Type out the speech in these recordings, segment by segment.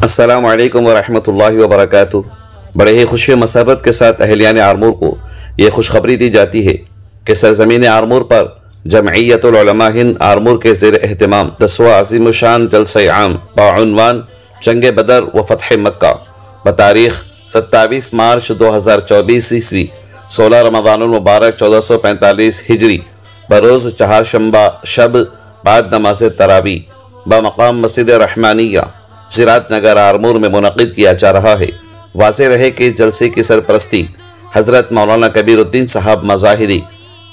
السلام علیکم ورحمۃ اللہ وبرکاتہ۔ بڑے ہی خوشی و مسرت کے ساتھ اہلیان آرمور کو یہ خوشخبری دی جاتی ہے کہ سرزمین آرمور پر جمعیت العلماء ہند آرمور کے زیر اہتمام 10واں عظیم الشان جلسہ عام بعنوان جنگ بدر و فتح مکہ بتاریخ 27 مارچ 2024 عیسوی 16 رمضان المبارک 1445 ہجری بروز چہارشنبہ شب بعد نماز تراویح بمقام مسجد رحمانیہ زراعت نگر آرمور میں منعقد کیا جا رہا ہے۔ واضح رہے کہ جلسے کی سرپرستی حضرت مولانا کبیر الدین صاحب مظاہری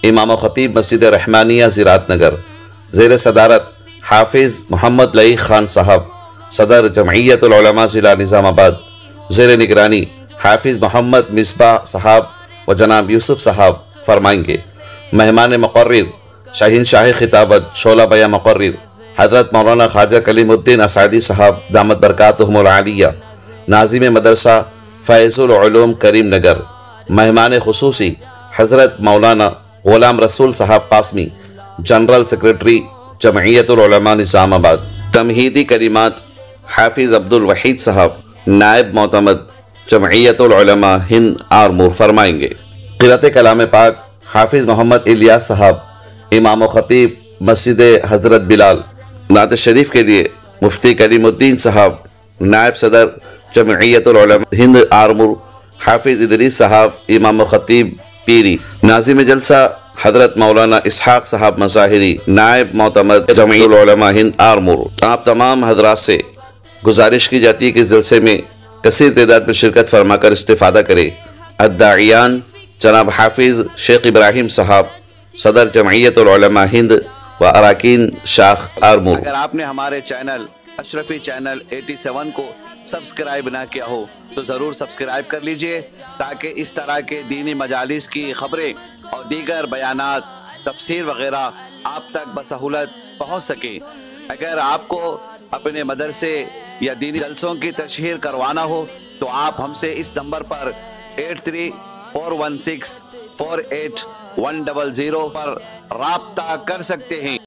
امام و خطیب مسجد رحمانیہ زراعت نگر، زیر صدارت حافظ محمد لئی خان صاحب صدر جمعیت العلماء ضلع نظام آباد، زیر نگرانی حافظ محمد مصباح صاحب و جناب یوسف صاحب فرمائیں گے۔ مہمان مقرر شاہین شاہ خطابت شعلہ بیاں مقرر حضرت مولانا خواجہ کلیم الدین اسعدی صاحب دامت برکاتہم العالیہ، ناظم مدرسہ فیض العلوم کریم نگر۔ مہمان خصوصی حضرت مولانا غلام رسول صاحب قاسمی، جنرل سیکرٹری جمعیت العلماء نظام آباد۔ تمہیدی کلمات حافظ عبد الوحید صاحب نائب معتمد جمعیت العلماء ہند آرمور فرمائیں گے۔ قرأت کلام پاک حافظ محمد الیاس صاحب امام و خطیب مسجد حضرت بلال۔ نعت شریف کے لیے مفتی کلیم الدین صاحب نائب صدر جمعیت العلماء ہند آرمور، حافظ ادریس صاحب امام و خطیب پیری۔ ناظم جلسہ حضرت مولانا اسحاق صاحب مظاہری نائب معتمد جمعیت العلماء ہند آرمور۔ آپ تمام حضرات سے گزارش کی جاتی ہے کہ جلسے میں کثیر تعداد میں شرکت فرما کر استفادہ کرے۔ الداعیان جناب حافظ شیخ ابراہیم صاحب صدر جمعیت العلماء ہند و اراکین شاخ آرمور۔ اگر آپ نے ہمارے چینل اشرفی چینل 87 کو سبسکرائب نہ کیا ہو تو ضرور سبسکرائب کر لیجئے تاکہ اس طرح کے دینی مجالس کی خبریں اور دیگر بیانات تفسیر وغیرہ آپ تک بسہولت پہنچ سکیں۔ اگر آپ کو اپنے مدرسے یا دینی جلسوں کی تشہیر کروانا ہو تو آپ ہم سے اس نمبر پر 8341648100 پر رابطہ کر سکتے ہیں۔